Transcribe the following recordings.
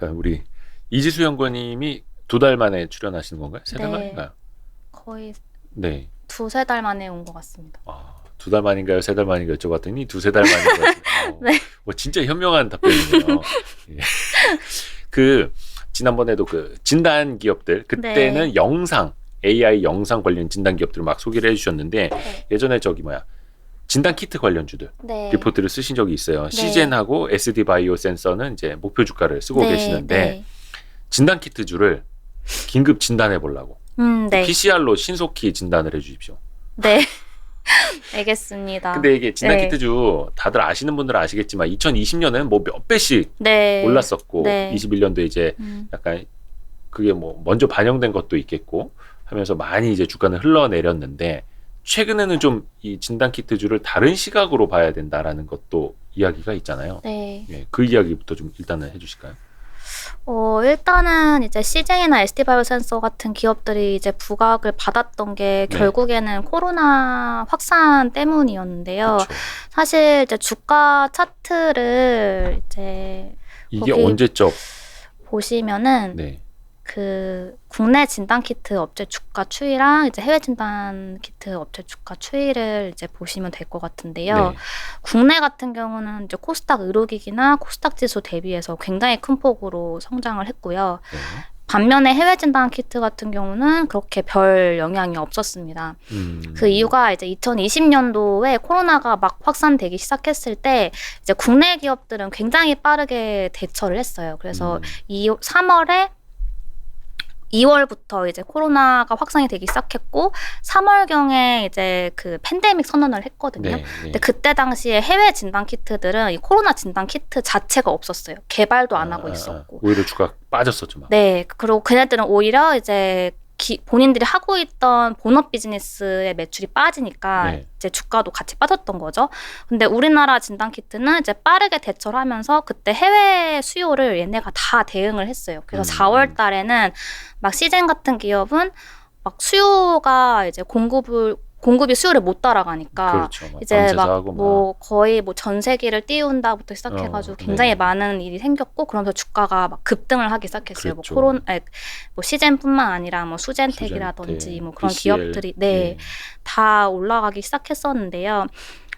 아까 우리 이지수 연구원님이 2달 만에 출연하시는 건가요? 3달 네. 만인가요? 거의 네. 2-3달 만에 온 것 같습니다. 2달 만인가요? 3달 만인가요? 여쭤봤더니 2-3달 만인 것 같아요. 네. 진짜 현명한 답변이네요. 예. 그 지난번에도 그 진단 기업들 그때는 네. 영상 AI 영상 관련 진단 기업들을 막 소개를 해주셨는데 네. 예전에 진단 키트 관련주들 네. 리포트를 쓰신 적이 있어요. 네. 시젠하고 SD 바이오 센서는 이제 목표 주가를 쓰고 네. 계시는데 네. 진단 키트주를 긴급 진단해 보려고 네. PCR로 신속히 진단을 해주십시오. 네. 알겠습니다. 근데 이게 진단 네. 키트주 다들 아시는 분들은 아시겠지만 2020년은 뭐 몇 배씩 네. 올랐었고 네. 21년도에 이제 약간 그게 뭐 먼저 반영된 것도 있겠고 하면서 많이 이제 주가는 흘러내렸는데 최근에는 좀 이 진단 키트주를 다른 시각으로 봐야 된다라는 것도 이야기가 있잖아요. 네. 예, 그 이야기부터 좀 일단은 해주실까요? 일단은 이제 CJ나 SD바이오 센서 같은 기업들이 이제 부각을 받았던 게 네. 결국에는 코로나 확산 때문이었는데요. 그쵸. 사실 이제 주가 차트를 이제 이게 거기 언제적? 보시면은 네. 그 국내 진단 키트 업체 주가 추이랑 이제 해외 진단 키트 업체 주가 추이를 이제 보시면 될 것 같은데요. 네. 국내 같은 경우는 이제 코스닥 의료기기나 코스닥 지수 대비해서 굉장히 큰 폭으로 성장을 했고요. 네. 반면에 해외 진단 키트 같은 경우는 그렇게 별 영향이 없었습니다. 그 이유가 이제 2020년도에 코로나가 막 확산되기 시작했을 때 이제 국내 기업들은 굉장히 빠르게 대처를 했어요. 그래서 2월부터 이제 코로나가 확산이 되기 시작했고 3월경에 이제 그 팬데믹 선언을 했거든요. 네. 근데 그때 당시에 해외 진단 키트들은 이 코로나 진단 키트 자체가 없었어요. 개발도 안 하고 있었고. 오히려 주가 빠졌었죠. 막. 네. 그리고 그네들은 오히려 이제 본인들이 하고 있던 본업 비즈니스의 매출이 빠지니까 네. 이제 주가도 같이 빠졌던 거죠. 근데 우리나라 진단 키트는 이제 빠르게 대처를 하면서 그때 해외 수요를 얘네가 다 대응을 했어요. 그래서 4월 달에는 막 시젠 같은 기업은 막 수요가 이제 공급이 수요를 못 따라가니까 그렇죠. 이제 막 뭐 거의 뭐 전세기를 띄운다부터 시작해가지고 굉장히 네. 많은 일이 생겼고 그러면서 주가가 막 급등을 하기 시작했어요. 그렇죠. 뭐 시젠뿐만 아니라 뭐 수젠텍이라든지 뭐 그런 PCL, 기업들이 다 올라가기 시작했었는데요.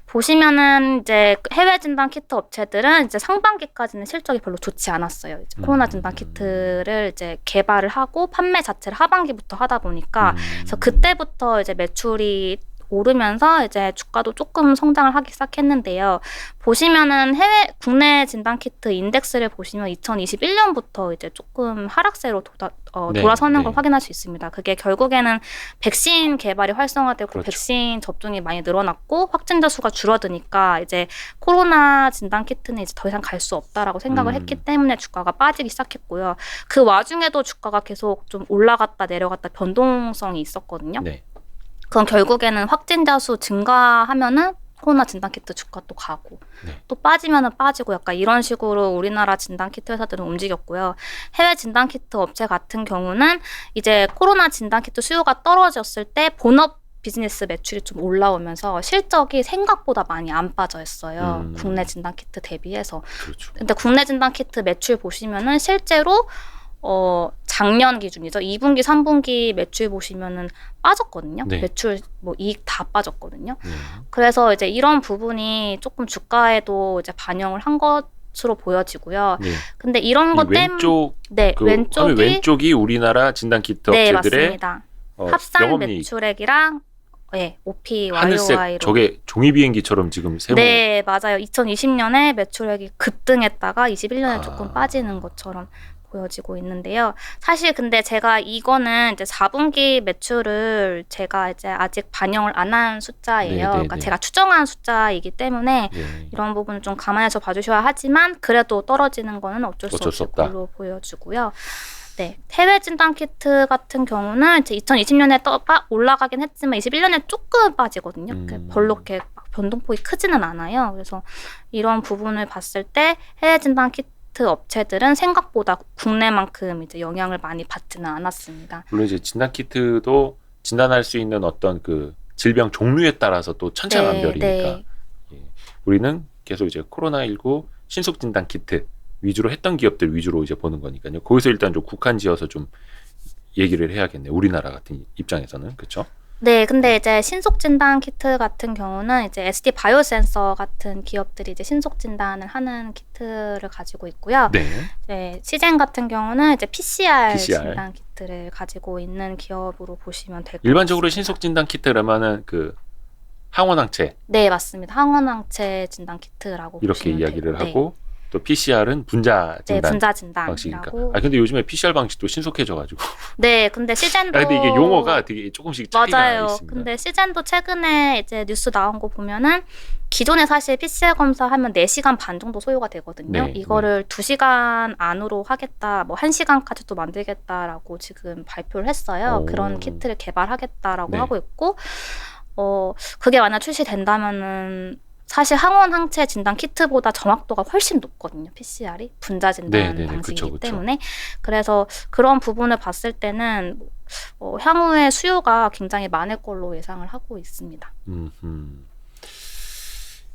보시면은 이제 해외 진단 키트 업체들은 이제 상반기까지는 실적이 별로 좋지 않았어요. 이제 코로나 진단 키트를 이제 개발을 하고 판매 자체를 하반기부터 하다 보니까 그래서 그때부터 이제 매출이 오르면서 이제 주가도 조금 성장을 하기 시작했는데요. 보시면은 국내 진단 키트 인덱스를 보시면 2021년부터 이제 조금 하락세로 돌아서는 걸 확인할 수 있습니다. 그게 결국에는 백신 개발이 활성화되고 그렇죠. 백신 접종이 많이 늘어났고 확진자 수가 줄어드니까 이제 코로나 진단 키트는 이제 더 이상 갈 수 없다라고 생각을 했기 때문에 주가가 빠지기 시작했고요. 그 와중에도 주가가 계속 좀 올라갔다 내려갔다 변동성이 있었거든요. 네. 그럼 결국에는 확진자 수 증가하면은 코로나 진단키트 주가 또 가고 또 빠지면은 빠지고 약간 이런 식으로 우리나라 진단키트 회사들은 움직였고요. 해외 진단키트 업체 같은 경우는 이제 코로나 진단키트 수요가 떨어졌을 때 본업 비즈니스 매출이 좀 올라오면서 실적이 생각보다 많이 안 빠져있어요. 국내 진단키트 대비해서. 그렇죠. 근데 국내 진단키트 매출 보시면은 실제로 작년 기준이죠. 2분기, 3분기 매출 보시면은 빠졌거든요. 네. 매출 뭐 이익 다 빠졌거든요. 그래서 이제 이런 부분이 조금 주가에도 이제 반영을 한 것으로 보여지고요. 네. 근데 이런 것 때문에 왼쪽이 우리나라 진단 키트 네, 업체들의 맞습니다. 합산 영업이익. 매출액이랑 OP, 하늘색 YOY로. 저게 종이 비행기처럼 지금 세모. 네, 맞아요. 2020년에 매출액이 급등했다가 21년에 조금 빠지는 것처럼 보여지고 있는데요. 사실 근데 제가 이거는 이제 4분기 매출을 제가 이제 아직 반영을 안 한 숫자예요. 그러니까 제가 추정한 숫자이기 때문에 이런 부분을 좀 감안해서 봐주셔야 하지만 그래도 떨어지는 거는 어쩔 수 없을 걸로 보여지고요. 네, 해외 진단 키트 같은 경우는 이제 2020년에 올라가긴 했지만 21년에 조금 빠지거든요. 별로 이렇게 변동폭이 크지는 않아요. 그래서 이런 부분을 봤을 때 해외 진단 키트 업체들은 생각보다 국내만큼 이제 영향을 많이 받지는 않았습니다. 물론 이제 진단 키트도 진단할 수 있는 어떤 그 질병 종류에 따라서 또 천차만별이니까 우리는 계속 이제 코로나19 신속 진단 키트 위주로 했던 기업들 위주로 이제 보는 거니까요. 거기서 일단 좀 국한 지어서 좀 얘기를 해야겠네요. 우리나라 같은 입장에서는. 그렇죠? 네, 근데 이제 신속 진단 키트 같은 경우는 이제 SD 바이오센서 같은 기업들이 이제 신속 진단을 하는 키트를 가지고 있고요. 네. 네, 시젠 같은 경우는 이제 PCR, PCR. 진단 키트를 가지고 있는 기업으로 보시면 될 것 같습니다. 일반적으로 신속 진단 키트라면은 그 항원항체 네, 맞습니다. 항원항체 진단 키트라고 이렇게 보시면 이야기를 되고, 하고 또 PCR은 분자 네, 진단 분자 방식이니까. 진단이라고. 아 근데 요즘에 PCR 방식도 신속해져가지고. 네, 근데 시젠도 아 근데 이게 용어가 되게 조금씩 차이가 맞아요. 있습니다. 근데 시젠도 최근에 이제 뉴스 나온 거 보면은 기존에 사실 PCR 검사하면 4시간 반 정도 소요가 되거든요. 네, 이거를 2시간 안으로 하겠다, 뭐 1시간까지도 만들겠다라고 지금 발표를 했어요. 오. 그런 키트를 개발하겠다라고 네. 하고 있고, 그게 만약 출시된다면은 사실 항원 항체 진단 키트보다 정확도가 훨씬 높거든요. PCR이 분자 진단 네네네, 방식이기 그쵸. 때문에. 그래서 그런 부분을 봤을 때는 향후에 수요가 굉장히 많을 걸로 예상을 하고 있습니다.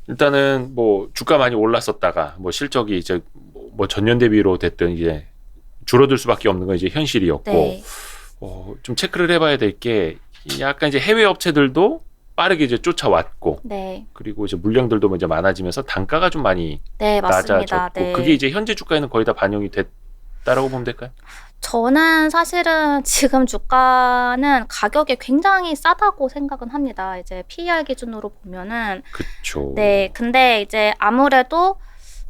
일단은 뭐 주가 많이 올랐었다가 뭐 실적이 이제 뭐 전년 대비로 됐든 이제 줄어들 수밖에 없는 건 이제 현실이었고 네, 좀 체크를 해봐야 될 게 약간 이제 해외 업체들도 빠르게 이제 쫓아왔고 네, 그리고 이제 물량들도 이제 많아지면서 단가가 좀 많이 네, 맞습니다. 낮아졌고 네. 그게 이제 현재 주가에는 거의 다 반영이 됐다라고 보면 될까요? 저는 사실은 지금 주가는 가격이 굉장히 싸다고 생각은 합니다. 이제 PER 기준으로 보면은. 그쵸. 네, 근데 이제 아무래도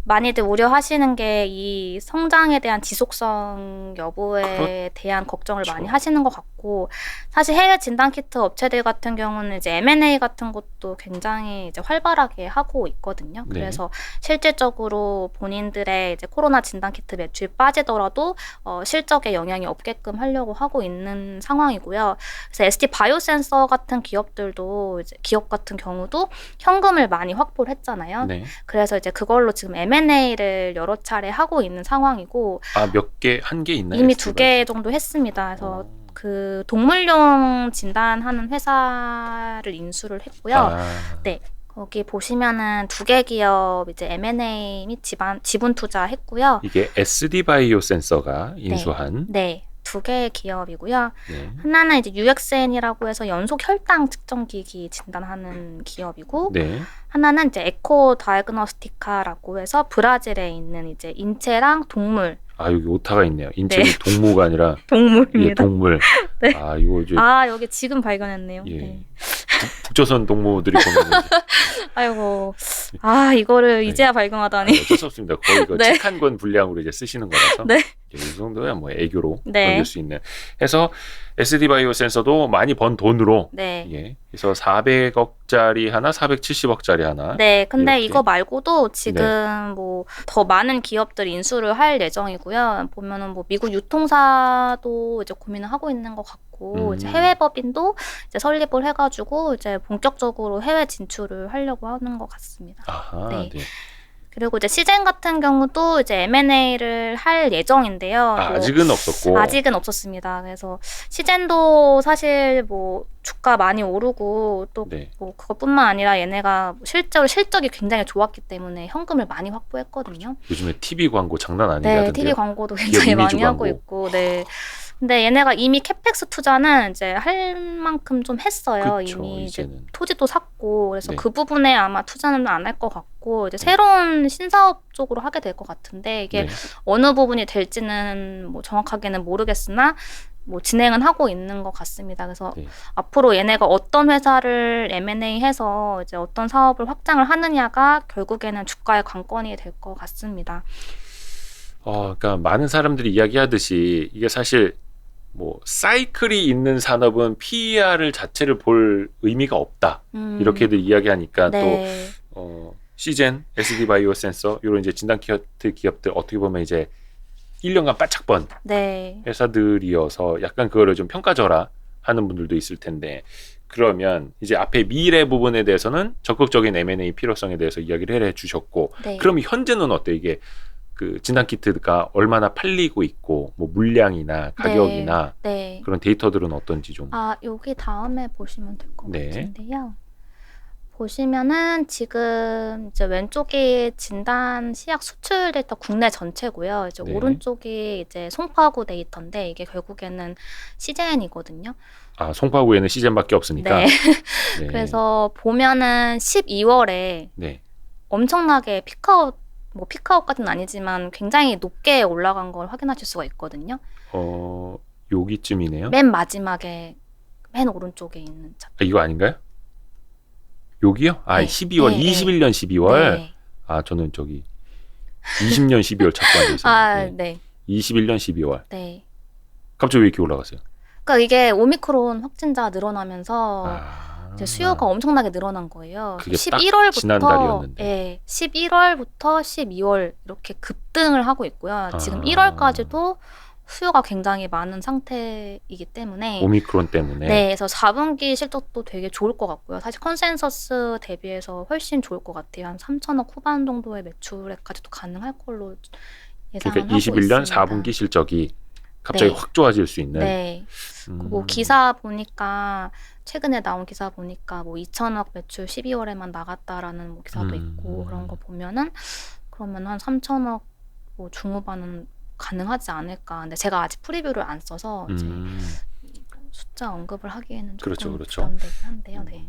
많이들 우려하시는 게 이 성장에 대한 지속성 여부에 대한 걱정을 그렇죠. 많이 하시는 것 같고, 사실 해외 진단키트 업체들 같은 경우는 이제 M&A 같은 것도 굉장히 이제 활발하게 하고 있거든요. 네. 그래서 실질적으로 본인들의 이제 코로나 진단키트 매출이 빠지더라도 실적에 영향이 없게끔 하려고 하고 있는 상황이고요. 그래서 SD 바이오센서 같은 기업들도 이제 기업 같은 경우도 현금을 많이 확보를 했잖아요. 네. 그래서 이제 그걸로 지금 M&A를 여러 차례 하고 있는 상황이고, 한 개 있나요? 이미 ST 2개 정도 했습니다. 그래서 그 동물용 진단하는 회사를 인수를 했고요. 네. 거기 보시면은 2개 기업 이제 M&A 및 지분 투자했고요. 이게 SD 바이오 센서가 인수한 네. 2개의 기업이고요. 네. 하나는 이제 UXN이라고 해서 연속 혈당 측정기기 진단하는 기업이고, 네. 하나는 이제 에코 다이그노스티카라고 해서 브라질에 있는 이제 인체랑 동물. 아 여기 오타가 있네요. 인체는 동무가 아니라 동물입니다. 예, 동물. 네. 아 이거 이제 여기 지금 발견했네요. 예. 네. 북조선 동무들이 보면 아이고, 이거를 이제야 발견하다니. 어쩔 수 없습니다. 거의 그 네. 책 한 권 분량으로 이제 쓰시는 거라서 네. 이 정도야 뭐 애교로 네. 넘길 수 있는. 해서 SD 바이오 센서도 많이 번 돈으로 네. 예. 그래서 400억짜리 하나, 470억짜리 하나. 네, 근데 이렇게. 이거 말고도 지금 뭐 더 많은 기업들 인수를 할 예정이고요. 보면은 뭐 미국 유통사도 이제 고민을 하고 있는 것 같고, 이제 해외 법인도 이제 설립을 해가지고 이제 본격적으로 해외 진출을 하려고 하는 것 같습니다. 아하. 네. 네. 그리고 이제 시젠 같은 경우도 이제 M&A를 할 예정인데요. 뭐 아직은 없었고. 아직은 없었습니다. 그래서 시젠도 사실 뭐 주가 많이 오르고 또 네. 뭐 그것뿐만 아니라 얘네가 실제로 실적이 굉장히 좋았기 때문에 현금을 많이 확보했거든요. 요즘에 TV 광고 장난 네, 아니라던데요. TV 광고도 굉장히 이미지 많이 하고 광고. 있고, 네. 근데 얘네가 이미 캐펙스 투자는 이제 할 만큼 좀 했어요. 그쵸, 이미 이제 이제는. 토지도 샀고, 그래서 네. 그 부분에 아마 투자는 안 할 것 같고, 이제 새로운 신사업 쪽으로 하게 될 것 같은데, 이게 네. 어느 부분이 될지는 뭐 정확하게는 모르겠으나, 뭐 진행은 하고 있는 것 같습니다. 그래서 네. 앞으로 얘네가 어떤 회사를 M&A 해서 이제 어떤 사업을 확장을 하느냐가 결국에는 주가의 관건이 될 것 같습니다. 그러니까 많은 사람들이 이야기하듯이 이게 사실 뭐 사이클이 있는 산업은 PER을 자체를 볼 의미가 없다. 이렇게들 이야기하니까 네. 또 시젠, SD 바이오 센서 이런 이제 진단 키트 기업들 어떻게 보면 이제 1년간 바짝 번 네. 회사들이어서 약간 그거를 좀 평가절하 하는 분들도 있을 텐데 그러면 이제 앞에 미래 부분에 대해서는 적극적인 M&A 필요성에 대해서 이야기를 해 주셨고 네. 그럼 현재는 어때 이게 그 진단 키트가 얼마나 팔리고 있고 뭐 물량이나 가격이나 네. 그런 데이터들은 어떤지 좀. 여기 다음에 보시면 될 것 네. 같은데요. 보시면은 지금 이제 왼쪽이 진단 시약 수출 데이터 국내 전체고요. 이제 네. 오른쪽이 이제 송파구 데이터인데 이게 결국에는 CJN이거든요. 아, 송파구에는 시즌밖에 없으니까. 네. 네. 그래서 보면은 12월에 네. 엄청나게 피크아웃, 뭐 피크아웃까지는 아니지만 굉장히 높게 올라간 걸 확인하실 수가 있거든요. 여기쯤이네요. 맨 마지막에 맨 오른쪽에 있는 차. 아, 이거 아닌가요? 여기요? 아, 네. 12월, 네, 21년 12월. 네. 아, 저는 저기 20년 12월 찾고 앉아 있었는데. 아, 네. 21년 12월. 네. 갑자기 왜 이렇게 올라갔어요? 그러니까 이게 오미크론 확진자 늘어나면서 아, 이제 수요가 엄청나게 늘어난 거예요. 그게 딱 11월부터 지난달이었는데. 예, 11월부터 12월 이렇게 급등을 하고 있고요. 지금 아. 1월까지도 수요가 굉장히 많은 상태이기 때문에 오미크론 때문에. 네, 그래서 4분기 실적도 되게 좋을 것 같고요. 사실 컨센서스 대비해서 훨씬 좋을 것 같아요. 한 3천억 후반 정도의 매출액까지도 가능할 걸로 예상을 그러니까 하고 21년 있습니다. 4분기 실적이 갑자기 네. 확 좋아질 수 있는. 네. 그리고 기사 보니까 최근에 나온 기사 보니까 뭐 2천억 매출 12월에만 나갔다라는 뭐 기사도 있고 그런 거 보면은 그러면 한 3천억 뭐 중후반은 가능하지 않을까. 근데 제가 아직 프리뷰를 안 써서 이제 숫자 언급을 하기에는 조금 그렇죠, 그렇죠. 부담되긴 한데요. 네.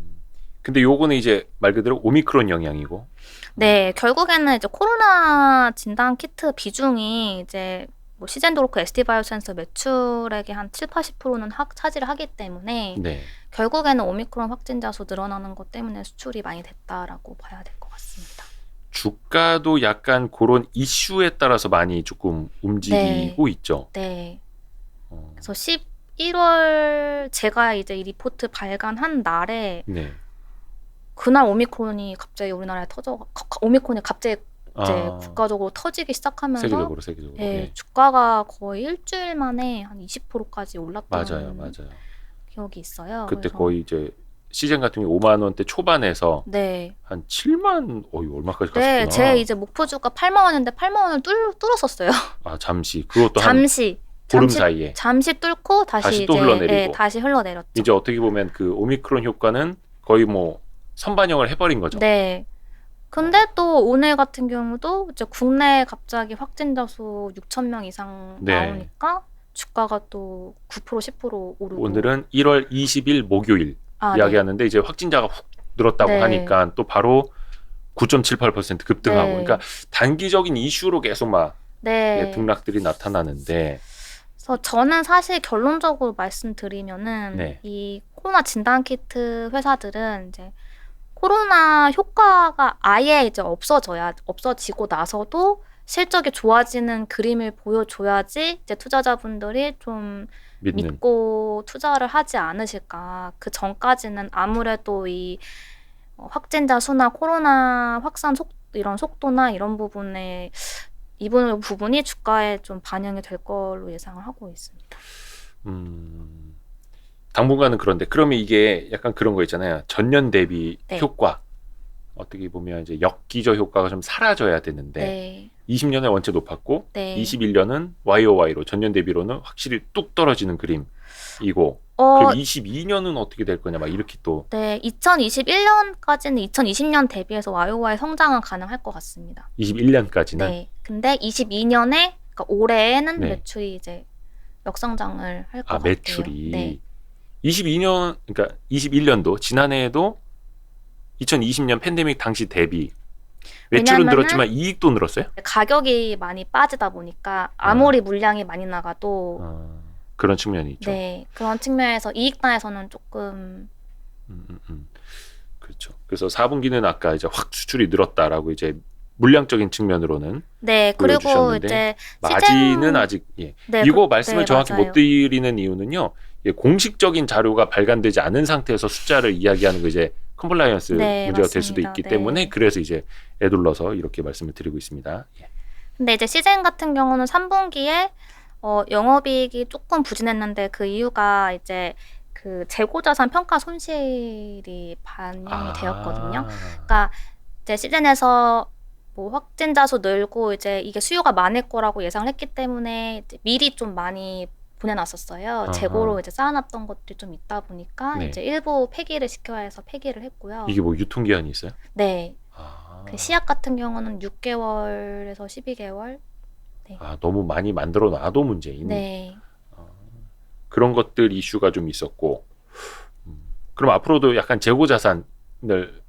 근데 요거는 이제 말 그대로 오미크론 영향이고. 네, 결국에는 이제 코로나 진단 키트 비중이 이제 뭐 시젠도 그렇고 ST바이오센서 매출액의 한 7, 80%는 차지를 하기 때문에 네. 결국에는 오미크론 확진자 수 늘어나는 것 때문에 수출이 많이 됐다라고 봐야 될 것 같습니다. 주가도 약간 그런 이슈에 따라서 많이 조금 움직이고 있죠. 네. 어, 그래서 11월 제가 이제 이 리포트 발간한 날에 네. 그날 오미크론이 갑자기 우리나라에 오미크론이 갑자기 이제 아, 국가적으로 터지기 시작하면서 세계적으로. 예, 네. 주가가 거의 일주일 만에 한 20%까지 올랐던 맞아요. 기억이 있어요. 그때 그래서 거의 이제 시즌 같은 게 5만 원대 초반에서 네. 한 7만, 얼마까지 네, 갔었구나. 제 이제 목표주가 8만 원인데 8만 원을 뚫었었어요. 아, 잠시. 그것도 한 잠시 보름 사이에. 잠시 뚫고 다시 다시 또 이제 흘러내리고. 예, 다시 흘러내렸죠. 이제 어떻게 보면 그 오미크론 효과는 거의 뭐 선반영을 해버린 거죠. 네. 근데 또 오늘 같은 경우도 이제 국내 갑자기 확진자 수 6천 명 이상 네. 나오니까 주가가 또 9% 10% 오르고 오늘은 1월 20일 목요일 네. 이야기하는데 이제 확진자가 훅 늘었다고 네. 하니까 또 바로 9.78% 급등하고. 네. 그러니까 단기적인 이슈로 계속 막 네. 등락들이 나타나는데. 그래서 저는 사실 결론적으로 말씀드리면은 네. 이 코로나 진단 키트 회사들은 이제 코로나 효과가 아예 이제 없어지고 나서도 실적이 좋아지는 그림을 보여줘야지 이제 투자자분들이 좀 믿고 투자를 하지 않으실까. 그 전까지는 아무래도 이 확진자 수나 코로나 확산 이런 속도나 이런 부분이 주가에 좀 반영이 될 걸로 예상을 하고 있습니다. 당분간은 그런데 그러면 이게 약간 그런 거 있잖아요. 전년 대비 네. 효과. 어떻게 보면 이제 역기저 효과가 좀 사라져야 되는데 네. 20년에 원체 높았고 네. 21년은 YOY로 전년 대비로는 확실히 뚝 떨어지는 그림이고 그럼 22년은 어떻게 될 거냐 막 이렇게 또 네, 2021년까지는 2020년 대비해서 YOY 성장은 가능할 것 같습니다. 21년까지는 네. 근데 22년에 그러니까 올해에는 네. 매출이 이제 역성장을 할 것 같아요. 매출이 네. 22년 그러니까 21년도 지난해에도 2020년 팬데믹 당시 대비 매출은 왜냐면은 늘었지만 이익도 늘었어요? 가격이 많이 빠지다 보니까 아무리 물량이 많이 나가도 그런 측면이 있죠. 네, 그런 측면에서 이익단에서는 조금 그렇죠. 그래서 4분기는 아까 이제 확 수출이 늘었다라고 이제 물량적인 측면으로는 네, 그리고 보여주셨는데 이제 마진은 아직 네, 이거 말씀을 정확히 맞아요. 못 드리는 이유는요. 공식적인 자료가 발간되지 않은 상태에서 숫자를 이야기하는 거 이제 컴플라이언스 네, 문제가 될 맞습니다. 수도 있기 네. 때문에 그래서 이제 애둘러서 이렇게 말씀을 드리고 있습니다. 예. 근데 이제 시즌 같은 경우는 3분기에 영업이익이 조금 부진했는데 그 이유가 이제 그 재고자산 평가 손실이 반영이 되었거든요. 그러니까 이제 시즌에서 뭐 확진자 수 늘고 이제 이게 수요가 많을 거라고 예상을 했기 때문에 이제 미리 좀 많이 보내놨었어요. 아하. 재고로 이제 쌓아놨던 것들이 좀 있다 보니까 네. 이제 일부 폐기를 시켜야 해서 폐기를 했고요. 이게 뭐 유통기한이 있어요? 네. 아, 그 씨앗 같은 경우는 6개월에서 12개월. 너무 많이 만들어 놔도 문제인 네. 그런 것들 이슈가 좀 있었고, 그럼 앞으로도 약간 재고 자산을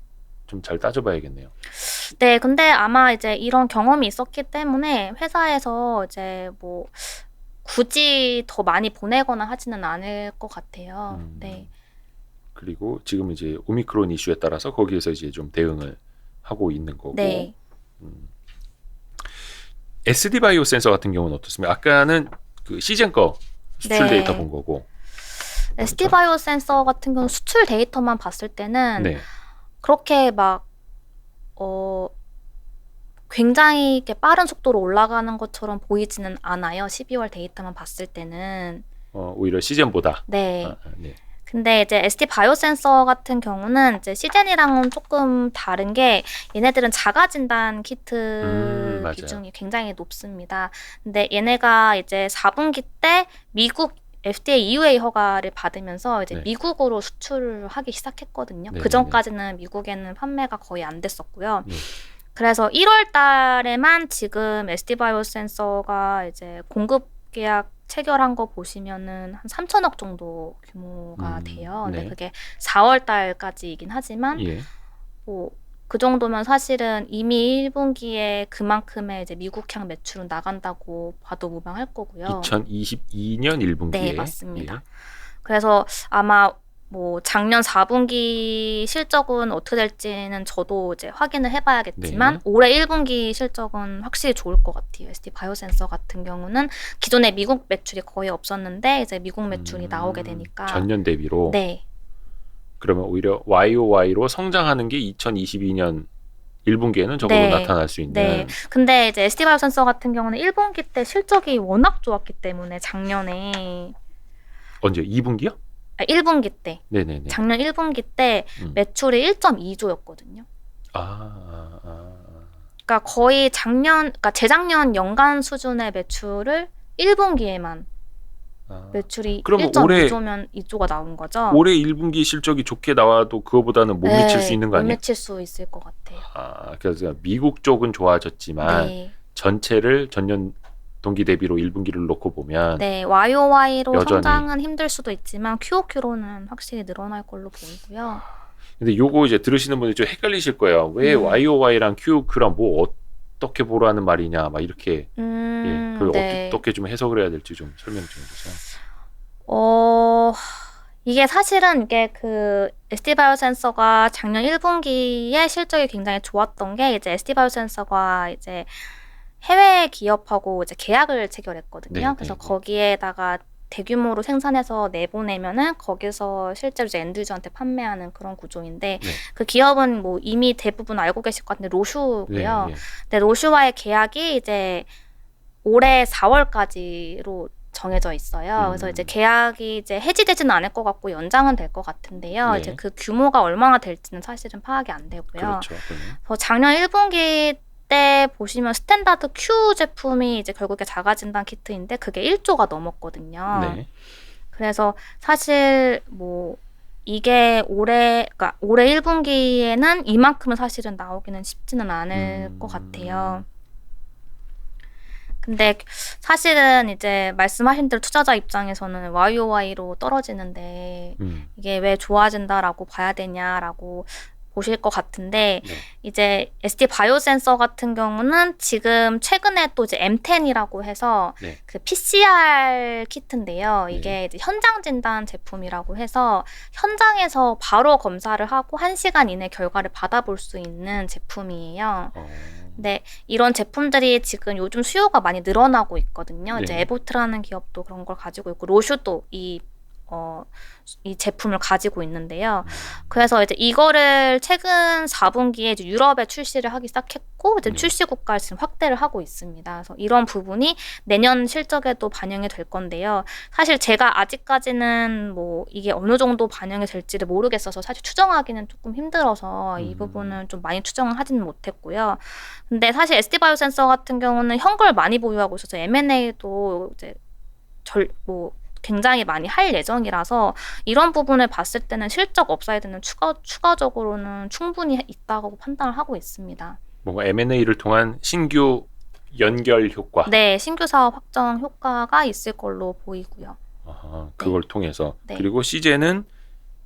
좀 잘 따져봐야겠네요. 네, 근데 아마 이제 이런 경험이 있었기 때문에 회사에서 이제 뭐 굳이 더 많이 보내거나 하지는 않을 것 같아요. 네. 그리고 지금 이제 오미크론 이슈에 따라서 거기에서 이제 좀 대응을 하고 있는 거고. 네. SD 바이오 센서 같은 경우는 어떻습니까? 아까는 그 시젠 거 수출 네. 데이터 본 거고. SD 바이오 센서 같은 경우는 수출 데이터만 봤을 때는 네. 그렇게 막 굉장히 이렇게 빠른 속도로 올라가는 것처럼 보이지는 않아요. 12월 데이터만 봤을 때는. 오히려 시젠보다. 네. 네. 근데 이제 SD 바이오 센서 같은 경우는 이제 시젠이랑은 조금 다른 게 얘네들은 자가 진단 키트 맞아요. 비중이 굉장히 높습니다. 근데 얘네가 이제 4분기 때 미국 FDA EUA 허가를 받으면서 이제 네. 미국으로 수출을 하기 시작했거든요. 네, 그 전까지는 미국에는 판매가 거의 안 됐었고요. 네. 그래서 1월 달에만 지금 SD 바이오 센서가 이제 공급 계약 체결한 거 보시면은 한 3천억 정도 규모가 돼요. 근데 네. 그게 4월 달까지이긴 하지만 예. 뭐 그 정도면 사실은 이미 1분기에 그만큼의 이제 미국향 매출은 나간다고 봐도 무방할 거고요. 2022년 1분기에. 네, 맞습니다. 그래서 아마 뭐 작년 4분기 실적은 어떻게 될지는 저도 이제 확인을 해봐야겠지만 네. 올해 1분기 실적은 확실히 좋을 것 같아요. SD 바이오 센서 같은 경우는 기존에 미국 매출이 거의 없었는데 이제 미국 매출이 나오게 되니까 전년 대비로. 네. 그러면 오히려 YOY로 성장하는 게 2022년 1분기에는 적어도 네. 나타날 수 있는. 네. 근데 이제 SD 바이오 센서 같은 경우는 1분기 때 실적이 워낙 좋았기 때문에 작년에 언제? 2분기요? 1분기 때 네네네. 작년 1분기 때 매출이 1.2조였거든요. 그러니까 거의 그러니까 재작년 연간 수준의 매출을 1분기에만 매출이 그러면 1.2조면 2조가 나온 거죠. 올해 1분기 실적이 좋게 나와도 그거보다는 못 미칠 수 있는 거 못 아니에요? 미칠 수 있을 것 같아요. 그래서 미국 쪽은 좋아졌지만 네. 전체를 전년 동기 대비로 1분기를 놓고 보면 네, YOY로 여전히. 성장은 힘들 수도 있지만 QOQ로는 확실히 늘어날 걸로 보이고요. 근데 요거 이제 들으시는 분들이 좀 헷갈리실 거예요. 왜 YOY랑 QOQ랑 뭐 어떻게 보라는 말이냐 막 이렇게 그걸 네. 어떻게 좀 해석을 해야 될지 좀 설명 좀 해주세요. 이게 사실은 이게 그 SD 바이오 센서가 작년 1분기에 실적이 굉장히 좋았던 게 이제 SD 바이오 센서가 이제 해외 기업하고 이제 계약을 체결했거든요. 네, 그래서 네, 네. 거기에다가 대규모로 생산해서 내보내면은 거기서 실제로 이제 엔드유저한테 판매하는 그런 구조인데 네. 그 기업은 뭐 이미 대부분 알고 계실 것 같은데 로슈고요. 네. 근데 로슈와의 계약이 이제 올해 4월까지로 정해져 있어요. 그래서 이제 계약이 이제 해지되지는 않을 것 같고 연장은 될 것 같은데요. 네. 이제 그 규모가 얼마나 될지는 사실은 파악이 안 되고요. 그렇죠. 그래서 작년 1분기 때 보시면 스탠다드 Q 제품이 이제 결국에 자가진단 키트인데 그게 1조가 넘었거든요. 네. 그래서 사실 뭐 이게 그러니까 올해 1분기에는 이만큼은 사실은 나오기는 쉽지는 않을 것 같아요. 근데 사실은 이제 말씀하신 대로 투자자 입장에서는 YOY로 떨어지는데 이게 왜 좋아진다라고 봐야 되냐라고 보실 것 같은데 네. 이제 SD 바이오 센서 같은 경우는 지금 최근에 또 이제 M10이라고 해서 네. 그 PCR 키트인데요. 네. 이게 이제 현장 진단 제품이라고 해서 현장에서 바로 검사를 하고 1시간 이내 결과를 받아볼 수 있는 제품이에요. 근데 이런 제품들이 지금 요즘 수요가 많이 늘어나고 있거든요. 네. 이제 에보트라는 기업도 그런 걸 가지고 있고 로슈도 이 제품을 가지고 있는데요. 그래서 이제 이거를 최근 4분기에 이제 유럽에 출시를 하기 시작했고 이제 출시 국가를 지금 확대를 하고 있습니다. 그래서 이런 부분이 내년 실적에도 반영이 될 건데요. 사실 제가 아직까지는 뭐 이게 어느 정도 반영이 될지를 모르겠어서 사실 추정하기는 조금 힘들어서 이 부분은 좀 많이 추정을 하지는 못했고요. 근데 사실 SD 바이오 센서 같은 경우는 현금을 많이 보유하고 있어서 M&A도 이제 굉장히 많이 할 예정이라서 이런 부분을 봤을 때는 실적 업사이드는 추가적으로는 충분히 있다고 판단을 하고 있습니다. 뭔가 M&A를 통한 신규 연결 효과. 네, 신규 사업 확정 효과가 있을 걸로 보이고요. 그걸 통해서. 네. 그리고 CJ는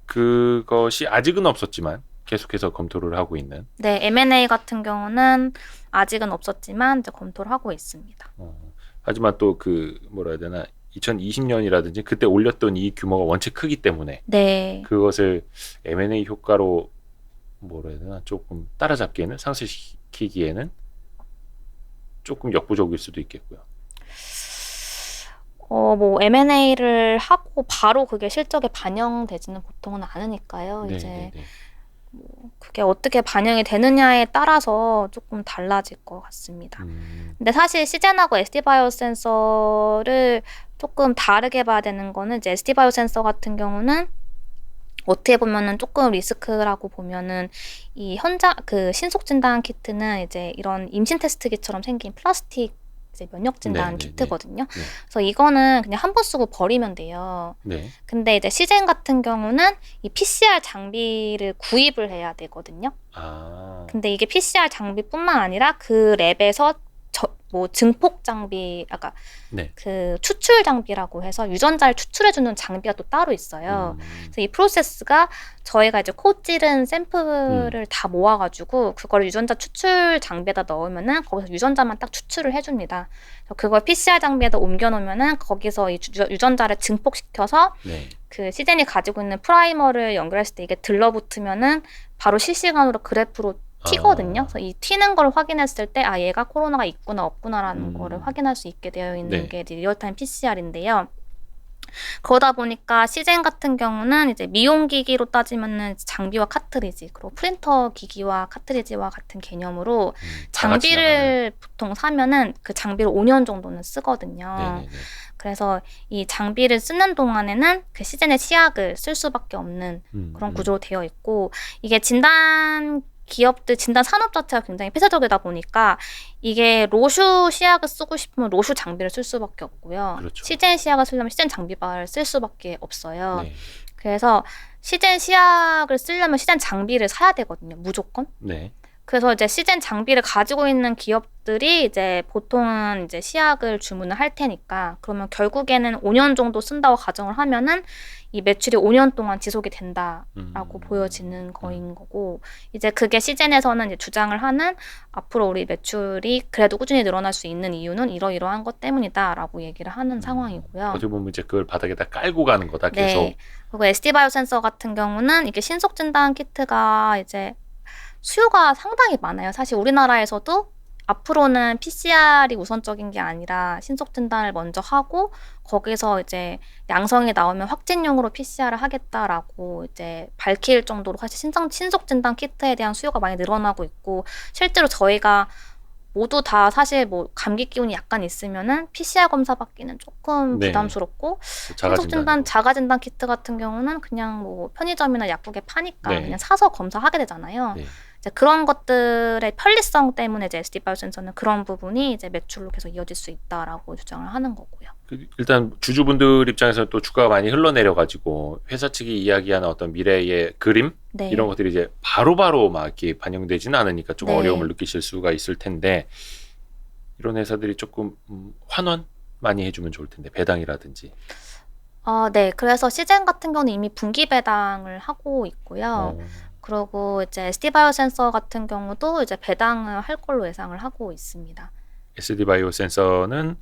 그것이 아직은 없었지만 계속해서 검토를 하고 있는. 네, M&A 같은 경우는 아직은 없었지만 이제 검토를 하고 있습니다. 하지만 또 그 뭐라 해야 되나 2020년이라든지 그때 올렸던 이 규모가 원체 크기 때문에 네. 그것을 M&A 효과로 뭐라 해야 되나 조금 따라잡기에는 상쇄시키기에는 조금 역부족일 수도 있겠고요. 뭐 M&A를 하고 바로 그게 실적에 반영되지는 보통은 않으니까요. 이제 네네네. 그게 어떻게 반영이 되느냐에 따라서 조금 달라질 것 같습니다. 근데 사실 시젠하고 ST바이오센서를 조금 다르게 봐야 되는 거는 이제 ST바이오센서 같은 경우는 어떻게 보면은 조금 리스크라고 보면은 이 현장 그 신속 진단 키트는 이제 이런 임신 테스트기처럼 생긴 플라스틱 이제 면역 진단 네, 키트거든요. 네. 그래서 이거는 그냥 한 번 쓰고 버리면 돼요. 네. 근데 이제 시젠 같은 경우는 이 PCR 장비를 구입을 해야 되거든요. 근데 이게 PCR 장비뿐만 아니라 그 랩에서 뭐 증폭 장비, 아까 네. 그 추출 장비라고 해서 유전자를 추출해주는 장비가 또 따로 있어요. 그래서 이 프로세스가 저희가 이제 코 찌른 샘플을 다 모아가지고 그걸 유전자 추출 장비에다 넣으면은 거기서 유전자만 딱 추출을 해줍니다. 그래서 그걸 PCR 장비에다 옮겨놓으면은 거기서 이 유전자를 증폭시켜서 네. 그 시젠이 가지고 있는 프라이머를 연결했을 때 이게 들러붙으면은 바로 실시간으로 그래프로 튀거든요. 그래서 이 튀는 걸 확인했을 때 아 얘가 코로나가 있구나 없구나라는 거를 확인할 수 있게 되어 있는 네. 게 이제 리얼타임 PCR인데요. 그러다 보니까 시젠 같은 경우는 이제 미용기기로 따지면은 장비와 카트리지, 그리고 프린터 기기와 카트리지와 같은 개념으로 장비를 보통 사면은 그 장비를 5년 정도는 쓰거든요. 네네네. 그래서 이 장비를 쓰는 동안에는 그 시젠의 시약을 쓸 수밖에 없는 그런 구조로 되어 있고, 이게 진단 기업들 진단 산업 자체가 굉장히 폐쇄적이다 보니까 이게 로슈 시약을 쓰고 싶으면 로슈 장비를 쓸 수밖에 없고요. 그렇죠. 시젠 시약을 쓰려면 시젠 장비발을 쓸 수밖에 없어요. 네. 그래서 시젠 시약을 쓰려면 시젠 장비를 사야 되거든요. 무조건. 네. 그래서 이제 시젠 장비를 가지고 있는 기업들이 이제 보통은 이제 시약을 주문을 할 테니까, 그러면 결국에는 5년 정도 쓴다고 가정을 하면은 이 매출이 5년 동안 지속이 된다라고 보여지는 거인 거고, 이제 그게 시젠에서는 이제 주장을 하는 앞으로 우리 매출이 그래도 꾸준히 늘어날 수 있는 이유는 이러이러한 것 때문이다라고 얘기를 하는 상황이고요. 어떻게 보면 이제 그걸 바닥에다 깔고 가는 거다 계속. 네. 그리고 ST바이오센서 같은 경우는 이게 신속 진단 키트가 이제 수요가 상당히 많아요. 사실 우리나라에서도 앞으로는 PCR이 우선적인 게 아니라 신속 진단을 먼저 하고 거기서 이제 양성이 나오면 확진용으로 PCR을 하겠다라고 이제 밝힐 정도로 사실 신속 진단 키트에 대한 수요가 많이 늘어나고 있고, 실제로 저희가 모두 다 사실 뭐 감기 기운이 약간 있으면은 PCR 검사 받기는 조금 네. 부담스럽고, 신속 진단 자가 진단 키트 같은 경우는 그냥 뭐 편의점이나 약국에 파니까 네. 그냥 사서 검사하게 되잖아요. 네. 이제 그런 것들의 편리성 때문에 이제 ST바이오센서는 그런 부분이 이제 매출로 계속 이어질 수 있다라고 주장을 하는 거고요. 일단 주주분들 입장에서 또 주가가 많이 흘러내려 가지고 회사 측이 이야기하는 어떤 미래의 그림 네. 이런 것들이 이제 바로바로 막 이렇게 반영되지는 않으니까 좀 네. 어려움을 느끼실 수가 있을 텐데, 이런 회사들이 조금 환원 많이 해주면 좋을 텐데, 배당이라든지. 네. 그래서 시젠 같은 경우는 이미 분기 배당을 하고 있고요. 그리고 이제 ST바이오센서 같은 경우도 이제 배당을 할 걸로 예상을 하고 있습니다. ST바이오센서는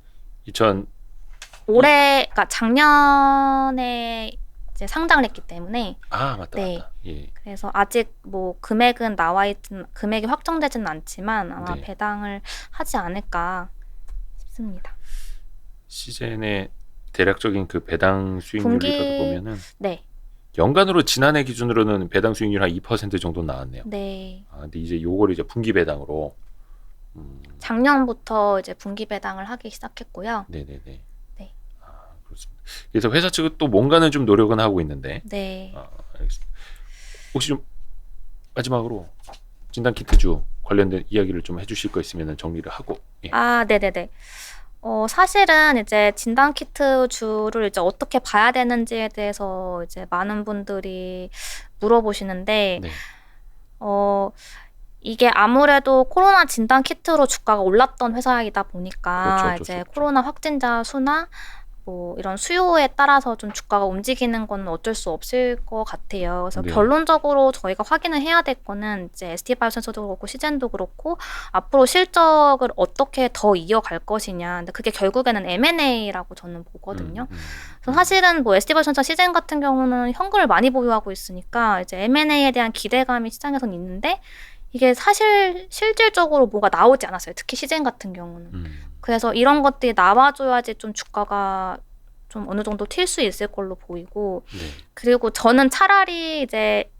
올해, 그러니까 작년에 이제 상장을 했기 때문에. 맞다. 네. 맞다. 예. 그래서 아직 뭐 금액은 금액이 확정되지는 않지만 아마 네. 배당을 하지 않을까 싶습니다. 시젠의 대략적인 그 배당 수익률이라도 보면은 네. 연간으로 지난해 기준으로는 배당 수익률 한 2% 정도 나왔네요. 네. 근데 이제 요거를 이제 분기 배당으로. 작년부터 이제 분기 배당을 하기 시작했고요. 네네네. 네. 그렇습니다. 그래서 회사 측은 또 뭔가는 좀 노력은 하고 있는데. 네. 알겠습니다. 혹시 좀 마지막으로 진단 키트주 관련된 이야기를 좀 해주실 거 있으면 정리를 하고. 예. 네네네. 사실은 이제 진단 키트 주를 이제 어떻게 봐야 되는지에 대해서 이제 많은 분들이 물어보시는데, 네. 이게 아무래도 코로나 진단 키트로 주가가 올랐던 회사이다 보니까 그렇죠. 어쩔 수 이제 없죠. 코로나 확진자 수나 뭐 이런 수요에 따라서 좀 주가가 움직이는 건 어쩔 수 없을 것 같아요. 그래서 네. 결론적으로 저희가 확인을 해야 될 거는 이제 ST바이오센서도 그렇고 시젠도 그렇고 앞으로 실적을 어떻게 더 이어갈 것이냐. 근데 그게 결국에는 M&A라고 저는 보거든요. 그래서 사실은 뭐 ST바이오센서 시젠 같은 경우는 현금을 많이 보유하고 있으니까 이제 M&A에 대한 기대감이 시장에선 있는데 이게 사실 실질적으로 뭐가 나오지 않았어요. 특히 시젠 같은 경우는. 그래서 이런 것들이 나와줘야지 좀 주가가 좀 어느 정도 튈 수 있을 걸로 보이고, 네. 그리고 저는 차라리 이제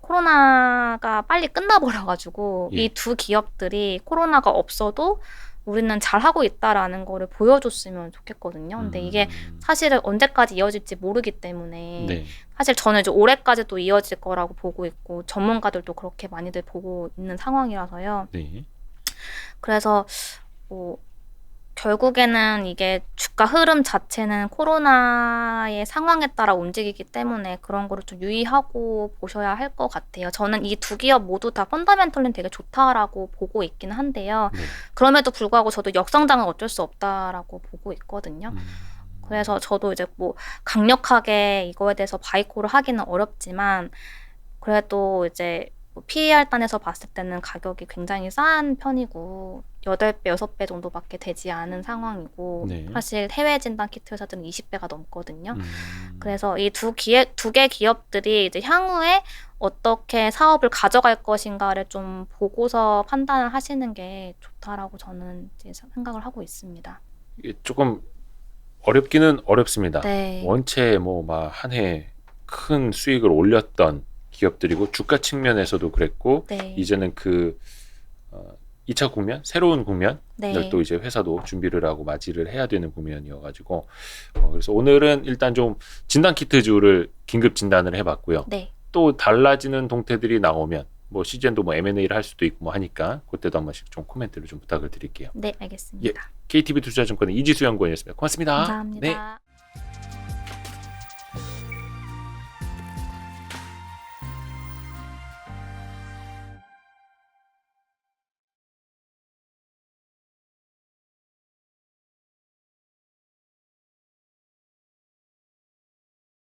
코로나가 빨리 끝나버려가지고 예. 이 두 기업들이 코로나가 없어도 우리는 잘하고 있다라는 거를 보여줬으면 좋겠거든요. 근데 이게 사실은 언제까지 이어질지 모르기 때문에 네. 사실 저는 이제 올해까지도 이어질 거라고 보고 있고 전문가들도 그렇게 많이들 보고 있는 상황이라서요. 네. 그래서 뭐 결국에는 이게 주가 흐름 자체는 코로나의 상황에 따라 움직이기 때문에 그런 거를 좀 유의하고 보셔야 할 것 같아요. 저는 이 두 기업 모두 다 펀더멘털은 되게 좋다라고 보고 있긴 한데요. 네. 그럼에도 불구하고 저도 역성장은 어쩔 수 없다라고 보고 있거든요. 그래서 저도 이제 뭐 강력하게 이거에 대해서 바이콜을 하기는 어렵지만 그래도 이제 뭐 PER 단에서 봤을 때는 가격이 굉장히 싼 편이고 8배, 6배 정도밖에 되지 않은 상황이고 네. 사실 해외 진단 키트 회사들은 20배가 넘거든요. 그래서 이 두 개 기업들이 이제 향후에 어떻게 사업을 가져갈 것인가를 좀 보고서 판단을 하시는 게 좋다라고 저는 이제 생각을 하고 있습니다. 이게 조금 어렵기는 어렵습니다. 네. 원체 뭐 막 한 해 큰 수익을 올렸던 기업들이고 주가 측면에서도 그랬고 네. 이제는 그 2차 국면, 새로운 국면을 네. 또 이제 회사도 준비를 하고 맞이를 해야 되는 국면이어가지고 그래서 오늘은 일단 좀 진단 키트주를 긴급 진단을 해봤고요. 네. 또 달라지는 동태들이 나오면 뭐 시즌도 뭐 M&A를 할 수도 있고 뭐 하니까 그때도 한 번씩 좀 코멘트를 좀 부탁을 드릴게요. 네, 알겠습니다. KTB 투자증권의 이지수 연구원이었습니다. 고맙습니다. 감사합니다. 네.